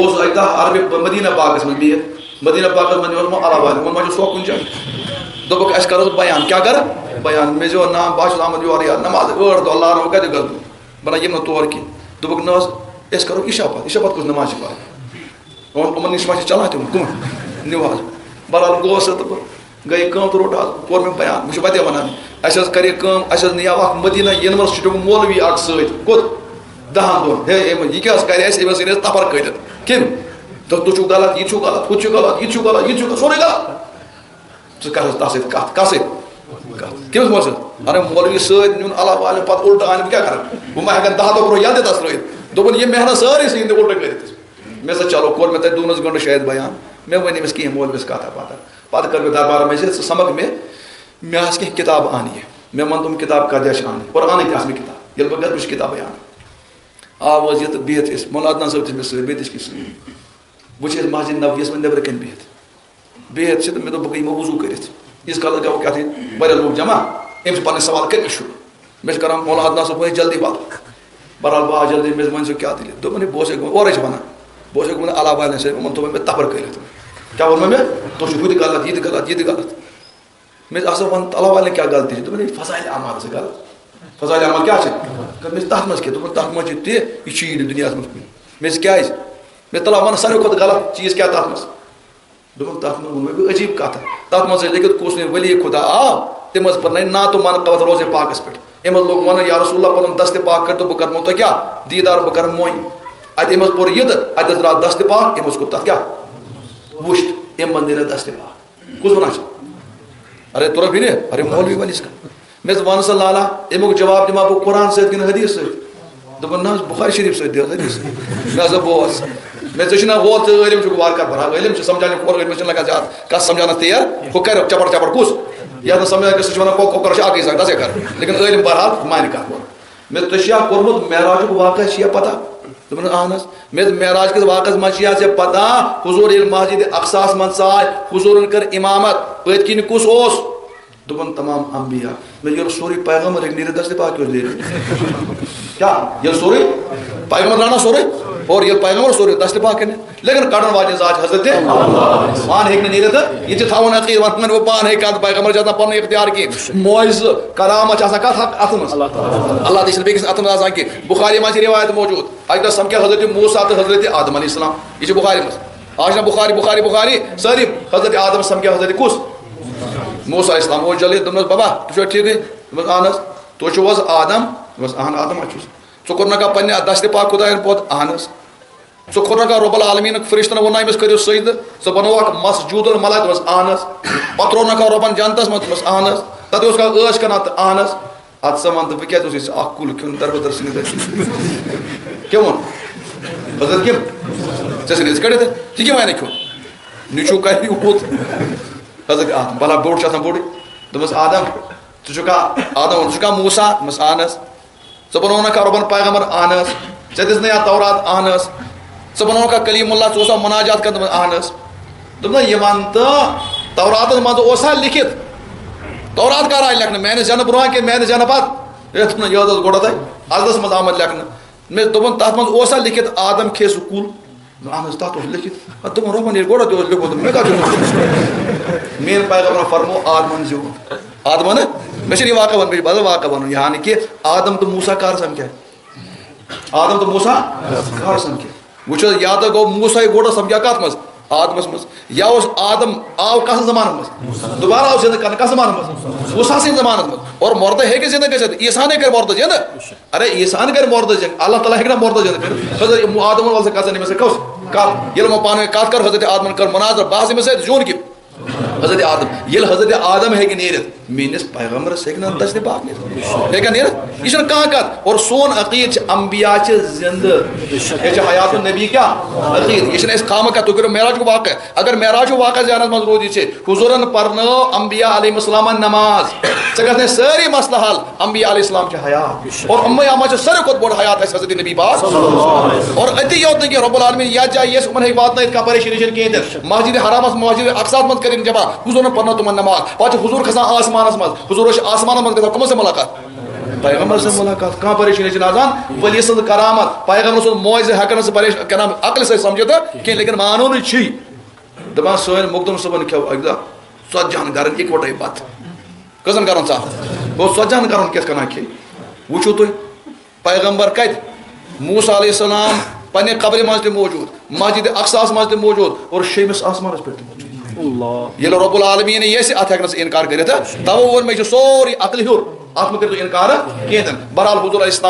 عربی مدینہ پاکس من بہت مدینہ پاکس من اللہ والے من مجھے سو کن جائے دوپک اس کرو بیان کیا کر بیان میں جو نام باشد احمد یور یا نماز ٲٹھ دۄہ اللہ رحم کتہِ گلدو بنا یم نہ طور کی دوپک نہ اس کرو عشاء پت کس نماز پڑھ یِمن نش ما چلان تم کم نِو حظ بہرحال گوس تو گئی کم تو روٹ حظ کور میں بیان مجھے وتے ونان اس کرے کم اس نیو اخ مدینہ یونیورسٹی مولوی اخ سۭتۍ کوٚت 10 دۄہن ہے یہ کیٛاہ کرِ اَسہِ أمِس أنۍ اَسہِ تفر کٔڑِتھ کٔمۍ دوٚپ تُہۍ چھُو غلط یہِ چھُو غلط ہُہ چھُ غلط یہِ چھُ غلط یہِ چھُ سورُے غلط ژٕ کر حظ تَتھ سۭتۍ کتھ کتھ سۭتۍ کتھ کٔمِس مول سۭتۍ اَنے مولوی سۭتۍ نیُن اللہ والٮ۪ن پتہٕ اُلٹہٕ اَنہِ بہٕ کیٛاہ کرٕ بہٕ ما ہٮ۪کن 10 دۄہ برونٛہہ یلہٕ تہِ ترٲیِتھ دوٚپُن یہِ محنت سٲرٕے ژھٕنۍ دِ اُلٹہٕ کٔرِتھ مےٚ سا چلو کوٚر مےٚ تَتہِ 2 گٲنٛٹہٕ شاید بیان مےٚ ؤنۍ أمِس کِہیٖنۍ مولوِس کتھا پتہ پتہٕ کٔر مےٚ دربارس منٛز ژٕ سمکھ مےٚ آسہٕ کینٛہہ کِتاب انہِ مےٚ ووٚن تِم کِتاب کتہِ چھِ انٕنۍ قرآنٕکۍ آسہٕ مےٚ کِتاب ییٚلہِ بہٕ گژھٕ بہٕ چھُس کِتابٕے انان آو حظ یہِ تہٕ بِہِتھ ٲسۍ مولا عدنان صٲب تہِ چھِ مےٚ سۭتۍ بیٚیہِ تہِ چھِ کینٛہہ سۭتۍ وۄنۍ چھِ أسۍ مسجد نبویَس منٛز نیٚبرٕ کَنۍ بِہِتھ چھِ تہٕ مےٚ دوٚپ بہٕ یِمو وضوٗ کٔرِتھ ییٖتِس کالس گوٚو کیٛاہ تھانۍ واریاہ لوٗکھ جمع أمۍ چھِ پنٕنۍ سوال کٔرۍ مےٚ شروع مےٚ چھِ کران مولا عدنان صٲب وۄنۍ جلدی وَل بہرحال بہٕ آس جلدی مےٚ ؤنۍ سُہ کیٛاہ دٔلیٖل دوٚپُن ہے بہٕ اوسَے گوٚمُت اورَے چھِ وَنان بہٕ اوسَے گوٚمُت اللہ والٮ۪ن سۭتۍ یِمن تھوٚو مےٚ تبر کٔرِتھ کیٛاہ ووٚن مےٚ تُہۍ چھُو ہُہ تہِ غلط یہِ تہِ غلط یہِ تہِ غلط مےٚ آسان وَن اللہ والٮ۪ن کیٛاہ غلطی چھِ دوٚپُن ہے فضایل اعمال چھِ غلط فضایل اعمال کیٛاہ چھِ مےٚ چھِ تَتھ منٛز کیٛاہ دوٚپُن تَتھ منٛز چھِ تہِ یہِ چھُیی نہٕ دُنیاہَس منٛز کُنہِ مےٚ چھِ کیٛازِ مےٚ تَلہ وَنہٕ ساروی کھۄتہٕ غلط چیٖز کیٛاہ تَتھ منٛز دوٚپُن تَتھ منٛز ووٚن مےٚ بہٕ عجیٖب کَتھ تَتھ منٛز ٲسۍ لیکھِتھ کُس نہٕ ؤلی خۄدا آو تٔمۍ حظ پَرنٲے ناتو من قوت روزے پاکَس پٮ۪ٹھ أمۍ حظ لوگ وَنُن یا رسول اللہ پَنُن دستِ پاک کٔرۍ تہٕ بہٕ کَرمو تۄہہِ کیٛاہ دیٖدار بہٕ کَرٕ موٚنۍ اَتہِ أمۍ حظ پوٚر یہِ تہٕ اَتہِ حظ درٛاو دستِ پاک أمۍ حظ کوٚر تَتھ کیٛاہ وُشت أمۍ بَندے دستِ پاک کُس وَنان چھِ ارے تورا بِنہِ ارے مولوی وَنِس کانٛہہ مےٚ دوٚپ وَن سا لالا اَمیُک جواب دِما بہٕ قرآن سۭتۍ کِنہٕ حدیٖث سۭتۍ دوٚپُن نہ حظ بُخاری شریٖف سۭتۍ دِ حظ حدیٖث سۭتۍ مےٚ ہسا بوز مےٚ ژےٚ چھُنہ ہو ژٕ عٲلِم چھُکھ وارٕ کارٕ پَران عٲلِم چھِ سمجھاونہِ کھۄر عٲلمِس چھِنہٕ لگان زیادٕ کَتھ سمجھاونَس تیر ہُہ کَرِ چپڑ چپڑ کُس یَتھ نہٕ سمجھان سُہ چھُ وَنان کۄکر چھِ اَکٕے سَکھ تَسے کَر لیکِن عٲلِم بہرحال مانہِ کَتھ مےٚ ژےٚ چھُیا کوٚرمُت معراجُک واقعہ چھُیا پتہ دوٚپُن اہن حظ مےٚ دوٚپ معراج کِس واقعس منٛز چھُیا ژےٚ پتہ حضوٗر ییٚلہِ مسجِدِ اقصاہَس منٛز ژاے حضوٗرن کٔر اِمامت پٔتۍ کِنۍ کُس اوس دوٚپُن تمام انبیا مےٚ ییٚلہِ سورُے پیغمبر ہیٚکہِ نیٖرِتھ دستِ پاک کیٛاہ اوس نیٖرِتھ کیٛاہ ییٚلہِ سورُے پیغمبر درٛاو نا سورُے اور ییٚلہِ پیغمبر سورُے دستِ پاک کَرِ لیکِن کَڑن واجیٚنۍ ذات چھِ حضرت پانہٕ ہیٚکہِ نہٕ نیٖرِتھ تہٕ یہِ تہِ تھاوُن عقیٖد وۄنۍ بہٕ پانہٕ ہیٚکہِ کانٛہہ پیغمبر چھِ آسان پَنُن اختیار کینٛہہ معجزٕ کرامت چھِ آسان کَتھ اَتھٕ منٛز اللہ تہِ چھِنہٕ بیٚکِس اَتھٕ منٛز آسان کینٛہہ بُخاری منٛز چھِ رِوایت موٗجوٗد اَکہِ دۄہ سَمکھے حضرت موسیٰ تہٕ حضرت آدم علیہ السلام یہِ چھِ بُخاری منٛز آز چھِنہ بُخاری سٲری حضرت آدم سَمکھے حضرت کُس موسیٰ علیہ السلام اوس جلدی دوٚپنَس بابا تُہۍ چھُوا ٹھیٖکٕے دوٚپمَس اہن حظ تُہۍ چھُو حظ آدم دوٚپمَس اہن آدم حظ چھُس ژٕ کوٚرنکھا پنٛنہِ دستِ پاک خۄدایَن پوٚت اہن حظ ژٕ کھوٚرنکھا رۄب العالمیٖنُک فرشتن ووٚننا أمِس کٔرِو سجدٕ ژٕ بنووکھ مسجوٗد الملا دوٚپمَس اہن حظ پتہٕ ترٛوونکھا رۄبن جنتس منٛز دوٚپمَس اہن حظ تتہِ اوس کانٛہہ ٲش کران تہٕ اہن حظ اَدٕ ژٕ وَن تہٕ بہٕ کیٛازِ اوسُے ژےٚ اکھ کُل کھیوٚن دربدر ژھٕنِتھ کیٛاہ ووٚن حضرت کیٚم ژےٚ ژھٕنِتھ کٔڑِتھ یہِ کیٛاہ وَنہِ کھیوٚن نیٚچوٗ کَرِ یوٗت حضرت آدم بلا بوٚڑ چھُ آسان بوٚڑٕے دوٚپمَس آدم ژٕ چھُکھا آدم ووٚن ژٕ چھُکھا موسیٰ دوٚپمَس اہن حظ ژٕ بنوونکھا رۄبن پیغمبر اہن حظ ژےٚ دِژنَے یا تورات اہن حظ ژٕ بنووکھا کلیٖم اللہ ژٕ اوسا مناجات کران دوٚپمَس اہن حظ دوٚپ نہ یہِ وَن تہٕ توراتس منٛز اوسا لیکھِتھ تورات کر آیہِ لیکھنہٕ میانہِ زینہٕ برونٛہہ کِنہٕ میانہِ زینہٕ پتہٕ ہے دوٚپ نہ یہِ حظ اوس گۄڈٕ عرضس منٛز آمُت لیکھنہٕ مےٚ دوٚپُن تتھ منٛز اوسا لیکھِتھ آدم کھے سُہ کُل اہن حظ تتھ اوس لیکھِتھ دوٚپُن رۄبن ییٚلہِ گۄڈٕ تہِ اوس لیوٚکھمُت مےٚ کتھ چھُ میٲنۍ پیغمبرن فرمو آدمن زیوٗن آدمن مےٚ چھُنہٕ یہِ واقعہ وَنُن مےٚ چھُ بدل واقعہ وَنُن یعنی کہِ آدم تہٕ موسیٰ کر سمکھے آدم تہٕ موسیٰ کر سمکھے وٕچھ حظ یا تہٕ گوٚو موسیٰ گۄڈٕ سمکھے کتھ منٛز آدمس منٛز یا اوس آدم آو کتھ زمانس منٛز دوبارٕ آو زندٕ کرنہٕ کتھ زمانس منٛز موسیٰ سٕنٛدِ زمانس منٛز اور مردٕ ہیٚکہِ زندٕ گٔژھِتھ عیٖسانے کَرِ مردٕ زندٕ ارے عیٖساہن کَرِ مردٕ زندٕ اللہ تعالیٰ ہیٚکہِ نہ مردٕ زندٕ کٔرِتھ حضرت آدمن وَل سا کَژن أمِس سۭتۍ کٔژ کَتھ ییٚلہِ وۄنۍ پانہٕ ؤنۍ کَتھ کٔر حضرت آدمن کٔر مُناظر بہٕ آسہٕ أمِس سۭتۍ زیُن کہِ حضرت آدم ییٚلہِ حضرت آدم ہیٚکہِ نیٖرِتھ میٲنِس پیغمبرس ہیٚکہِ نہٕ دستِ پاک نیٖرِتھ ہیٚکیٛاہ نیٖرِتھ یہِ چھُنہٕ کانٛہہ کَتھ اور سون عقیٖد چھِ انبیا چھِ زندٕ یہِ چھِ حیات النبی کیٛاہ عقیٖد یہِ چھِنہٕ أسۍ خامہٕ کَتھ تُہۍ کٔرِو معراجُک واقعہ اگر معراجُک واقعہ ذہنس منٛز روٗد یہِ چھِ حضوٗرن پرنٲو انبیا علیہ السلامن نماز ژےٚ گژھنَے سٲری مسلہٕ حل انبیا علیہ السلام چھِ حیات اور اُمیا منٛز چھِ ساروی کھۄتہٕ بوٚڑ حیات اَسہِ حضرت نبی پاک اور أتی یوت نہٕ کینٛہہ رۄب العالمیٖن یتھ جایہِ یژھِ یِمن ہیٚکہِ واتنٲیِتھ کانٛہہ پریشٲنی چھَنہٕ کِہیٖنۍ تہِ مسجدِ حرامس مسجدِ اقصاہس منٛز کٔرِنۍ جمع حضوٗرن پرنٲو تِمن نماز پتہٕ چھُ حضوٗر کھسان آسمانس منٛز حضوٗرس چھِ آسمانس منٛز گژھان کٕمن سۭتۍ مُلاقات پیغمبر سے ملاقات کہاں پریشانی جنازان ولی سند کرامت پیغمبر سے موعظہ ہکن سے پریشان کنا عقل سے سمجھتا کہ لیکن مانو نہیں چھی دپان سوین مقدم صبن کھو اگدا سوجان گرن اکوٹے بات کزن کرن صاحب وہ سوجان کرن کس کنا کھی وچھو تو پیغمبر کت موسیٰ علیہ السلام پنے قبر مجد موجود مسجد اقصاص مجد موجود اور شیمس آسمان اس پر موجود یہ رب العالمین یہ سے اتھ ہیکن انکار کرتا تو وہ میں سوری عقل ہور اتھ میں کرتو انکار کیتن برحال حضور علیہ السلام